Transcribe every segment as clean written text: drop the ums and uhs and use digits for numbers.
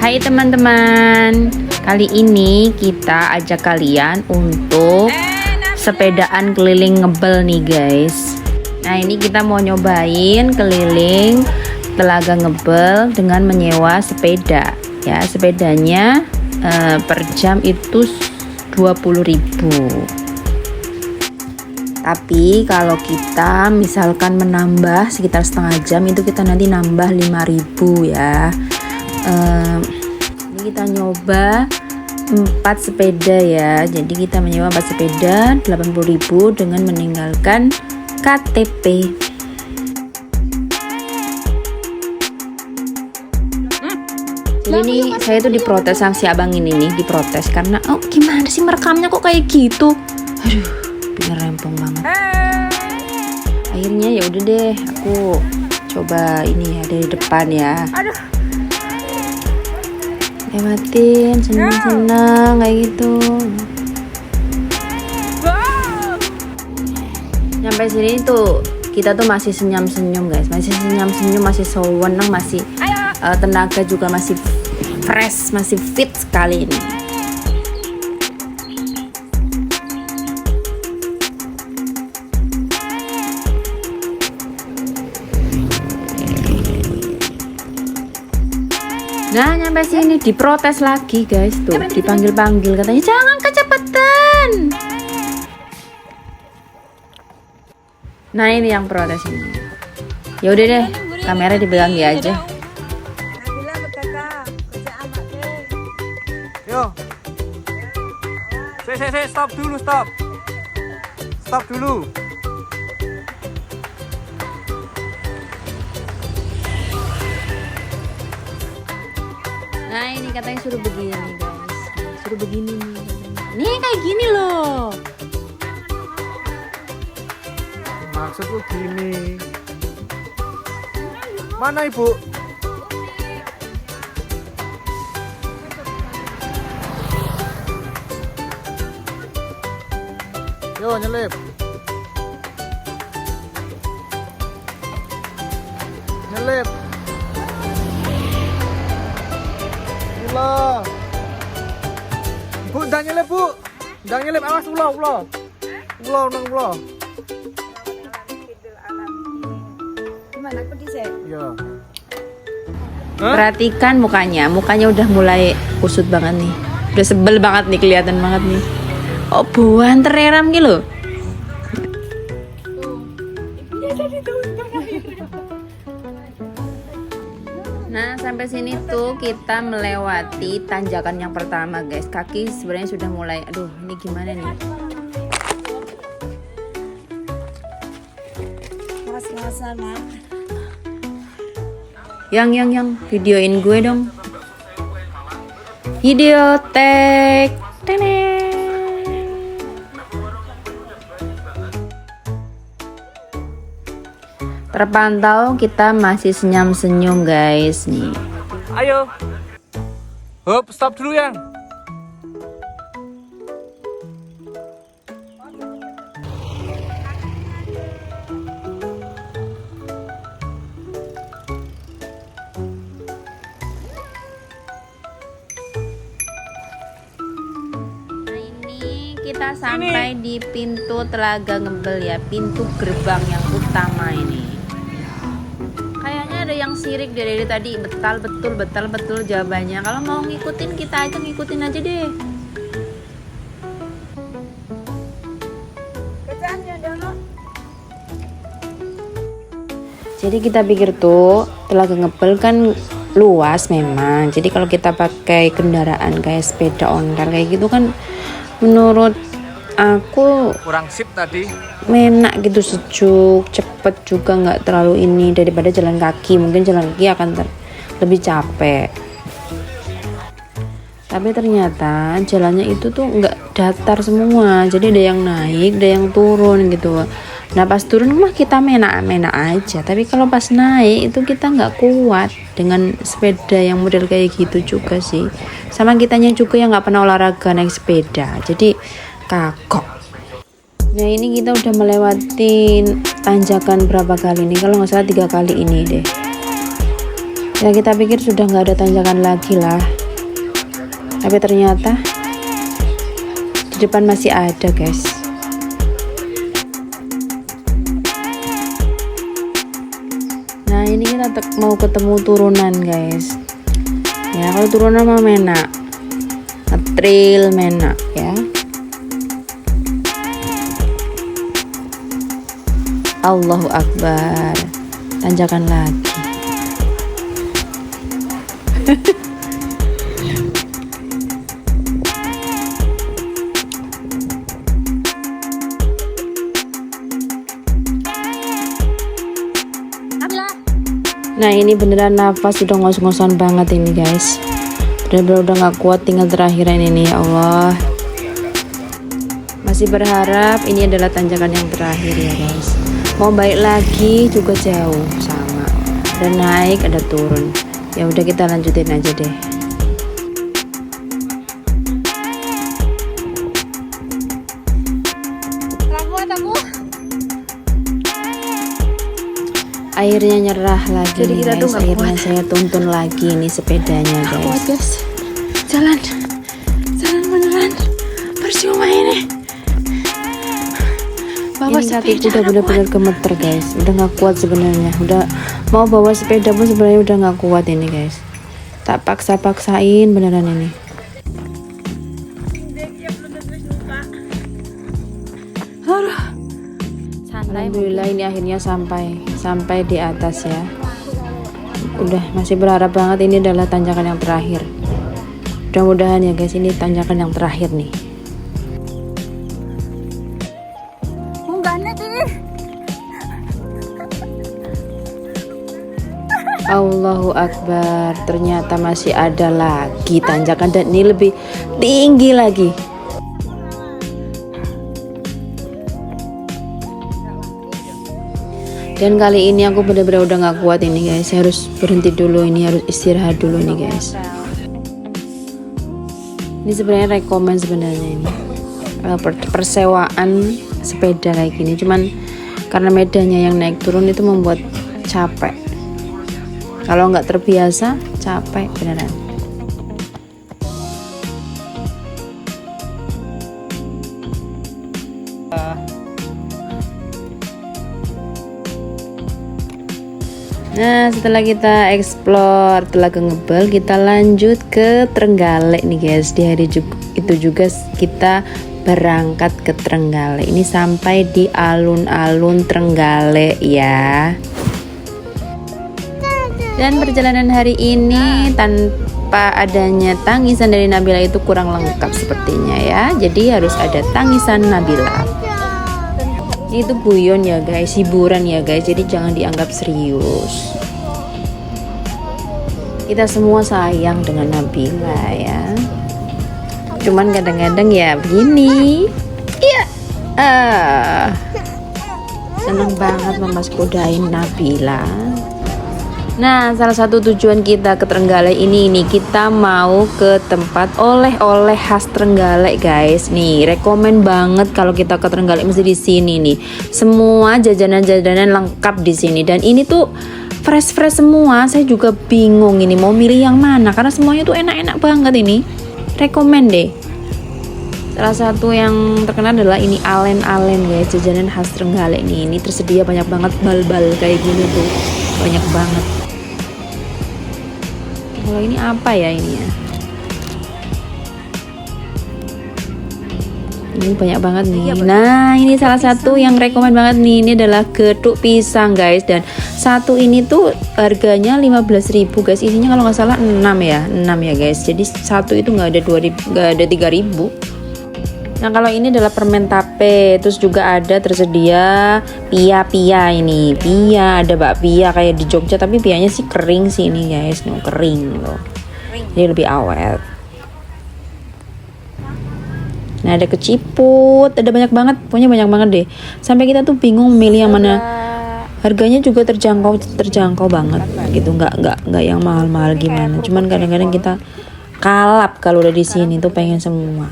Hai teman-teman, kali ini kita ajak kalian untuk sepedaan keliling ngebel nih guys. Nah ini kita mau nyobain keliling Telaga Ngebel dengan menyewa sepeda ya. Sepedanya per jam itu 20.000. Tapi kalau kita misalkan menambah sekitar setengah jam itu kita nanti nambah 5.000 ya. Ini kita nyoba 4 sepeda ya. Jadi kita menyewa 4 sepeda 80.000 dengan meninggalkan KTP. Jadi ini saya tuh diprotes sama si abang ini nih, diprotes karena oh gimana sih merekamnya kok kayak gitu. Aduh, bikin rempong banget. Akhirnya ya udah deh, aku coba ini ya dari depan ya. Lewatin senang-senang kayak gitu. Sampai sini tuh kita tuh masih senyum-senyum guys, masih senyum-senyum, masih sewenang, masih tenaga juga masih fresh, masih fit sekali ini. Nah nyampe sini diprotes lagi guys, tuh dipanggil-panggil katanya jangan kecepatan. Nah ini yang protes ini. Ya udah deh, kamera dipegang dia aja. Yo, stop dulu, stop dulu. Nah ini katanya suruh begini guys, suruh begini nih katanya. Nih kayak gini loh. Maksudku gini. Mana ibu? Yo nyelip. Nyelip. Ulah. Bu, ndang nyelip, Bu. Ndang nyelip, awas ulah. Ulah nang ulah. Gimana aku disek? Iya. Perhatikan mukanya udah mulai kusut banget nih. Udah sebel banget nih, kelihatan banget nih. Oh buan tereram gitu. Nah sampai sini tuh kita melewati tanjakan yang pertama guys. Kaki sebenarnya sudah mulai, aduh ini gimana nih? Mas-masana. Yang videoin gue dong. Video tag. Terpantau kita masih senyum-senyum guys nih. Ayo. Hop, stop dulu yang. Kita sampai di pintu Telaga Ngebel ya, pintu gerbang yang utama ini. Kayaknya ada yang sirik dari tadi, betal betul jawabannya. Kalau mau ngikutin kita aja, ngikutin aja deh. Jadi kita pikir tuh Telaga Ngebel kan luas memang. Jadi kalau kita pakai kendaraan kayak sepeda ontel kayak gitu kan menurut aku Kurang sip tadi. enak gitu, sejuk, cepet juga, nggak terlalu ini daripada jalan kaki. Mungkin jalan kaki akan lebih capek. Tapi ternyata jalannya itu tuh nggak datar semua. Jadi ada yang naik, ada yang turun gitu. Nah pas turun mah kita menak-menak aja. Tapi kalau pas naik itu kita nggak kuat dengan sepeda yang model kayak gitu juga sih. Sama kitanya juga yang nggak pernah olahraga naik sepeda. Jadi kagok. Nah ini kita udah melewati tanjakan berapa kali nih, kalau nggak salah 3 kali ini deh. Ya kita pikir sudah nggak ada tanjakan lagi lah. Tapi ternyata di depan masih ada guys. Nah ini kita mau ketemu turunan guys. Ya kalau turunan mah menak, ngetril menak ya. Allahu Akbar, tanjakan lagi. Nah ini beneran nafas udah ngos-ngosan banget ini guys. Bener-bener udah gak kuat, tinggal terakhiran ini ya Allah. Masih berharap ini adalah tanjakan yang terakhir ya guys. Mau balik lagi juga jauh sama. Ada naik ada turun. Ya udah kita lanjutin aja deh. Akhirnya nyerah lagi. Jadi kita tuh akhirnya kuat. Saya tuntun lagi nih sepedanya guys. Kuat guys. Jalan beneran. Percuma ini. Bawa ini kakiku udah bener-bener gemeter guys. Udah nggak kuat sebenarnya. Udah mau bawa sepeda pun sebenarnya udah nggak kuat ini guys. Tak paksain beneran ini. Alhamdulillah ini akhirnya sampai di atas ya. Udah masih berharap banget ini adalah tanjakan yang terakhir. Mudah-mudahan ya guys ini tanjakan yang terakhir nih. Allahu Akbar, ternyata masih ada lagi tanjakan dan ini lebih tinggi lagi. Dan kali ini aku benar-benar udah gak kuat ini guys. Saya harus berhenti dulu ini, harus istirahat dulu nih guys. Ini sebenarnya rekomen sebenarnya ini persewaan sepeda kayak gini. Cuman karena medannya yang naik turun itu membuat capek. Kalau nggak terbiasa capek beneran. Nah setelah kita explore Telaga Ngebel, kita lanjut ke Trenggalek nih guys. Di hari itu juga kita berangkat ke Trenggalek. Ini sampai di alun-alun Trenggalek ya. Dan perjalanan hari ini tanpa adanya tangisan dari Nabila itu kurang lengkap sepertinya ya. Jadi harus ada tangisan Nabila. Itu guyon ya guys, hiburan ya guys, jadi jangan dianggap serius. Kita semua sayang dengan Nabila ya. Cuman kadang-kadang ya begini. Iya. Seneng banget Mas kodain Nabila. Nah, salah satu tujuan kita ke Trenggalek ini kita mau ke tempat oleh-oleh khas Trenggalek, guys. Nih, rekomen banget kalau kita ke Trenggalek mesti di sini nih. Semua jajanan-jajanan lengkap di sini dan ini tuh fresh-fresh semua. Saya juga bingung ini mau milih yang mana karena semuanya tuh enak-enak banget ini. Rekomen deh. Salah satu yang terkenal adalah ini alen-alen guys, jajanan khas Trenggalek nih. Ini tersedia banyak banget bal-bal kayak gini tuh. Banyak banget. Kalau ini apa ya ini ya? Ini banyak banget nih. Nah, ini salah satu yang rekomen banget nih. Ini adalah getuk pisang, guys. Dan satu ini tuh harganya 15.000, guys. Isinya kalau nggak salah 6 ya, guys. Jadi satu itu nggak ada 2.000, nggak ada 3.000. Nah, kalau ini adalah permen tape. Terus juga ada tersedia pia ini. Pia, ada bakpia kayak di Jogja, tapi pianya sih kering sih ini, guys. Nih, kering loh. Jadi lebih awet. Nah, ada keciput, ada banyak banget, pokoknya banyak banget deh. Sampai kita tuh bingung memilih yang mana. Harganya juga terjangkau banget gitu, nggak yang mahal-mahal gimana. Cuman kadang-kadang kita kalap kalau udah di sini tuh pengen semua.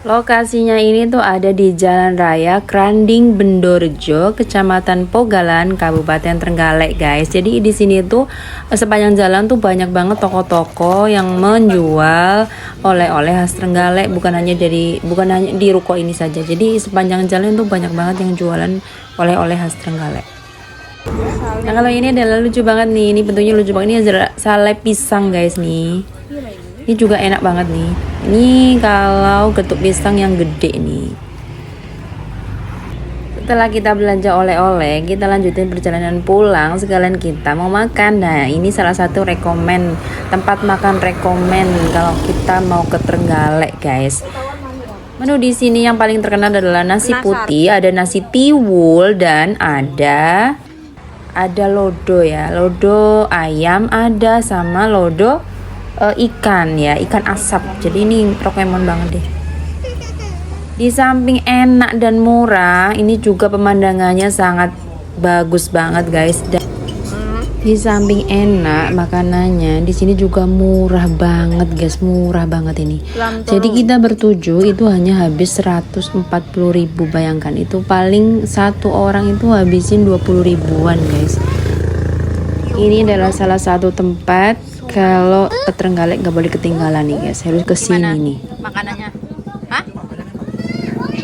Lokasinya ini tuh ada di Jalan Raya Kranding Bendorejo, Kecamatan Pogalan, Kabupaten Trenggalek, guys. Jadi di sini tuh sepanjang jalan tuh banyak banget toko-toko yang menjual oleh-oleh khas Trenggalek, bukan hanya di ruko ini saja. Jadi sepanjang jalan tuh banyak banget yang jualan oleh-oleh khas Trenggalek. Nah, kalau ini adalah lucu banget nih. Ini bentuknya lucu banget. Ini adalah sale pisang, guys nih. Ini juga enak banget nih. Ini kalau getuk pisang yang gede nih. Setelah kita belanja oleh-oleh, kita lanjutin perjalanan pulang. Sekalian kita mau makan. Nah, ini salah satu tempat makan rekomen kalau kita mau ke Trenggalek, guys. Menu di sini yang paling terkenal adalah nasi putih, ada nasi tiwul, dan ada lodo ya, lodo ayam ada, sama lodo ikan ya, ikan asap. Jadi ini rekomen banget deh. Di samping enak dan murah, ini juga pemandangannya sangat bagus banget, guys. Dan di samping enak makanannya, di sini juga murah banget, guys. Murah banget ini. Jadi kita bertujuh itu hanya habis 140.000. Bayangkan, itu paling satu orang itu habisin 20 ribuan, guys. Ini adalah salah satu tempat kalau ke Trenggalek gak boleh ketinggalan nih, guys. Harus kesini nih. Makanannya? Hah?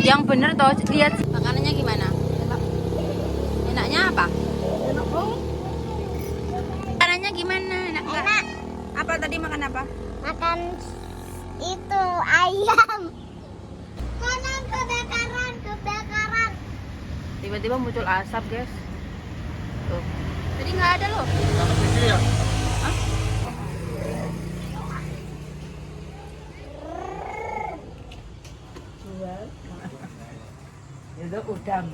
Yang bener toh, lihat makanannya gimana? Enaknya apa? Makanannya gimana? Enak. Apa tadi makan apa? Makan itu ayam. Kanan kebakaran. Tiba-tiba muncul asap, guys. Tuh. Tadi nggak ada loh. Hah? Itu udang.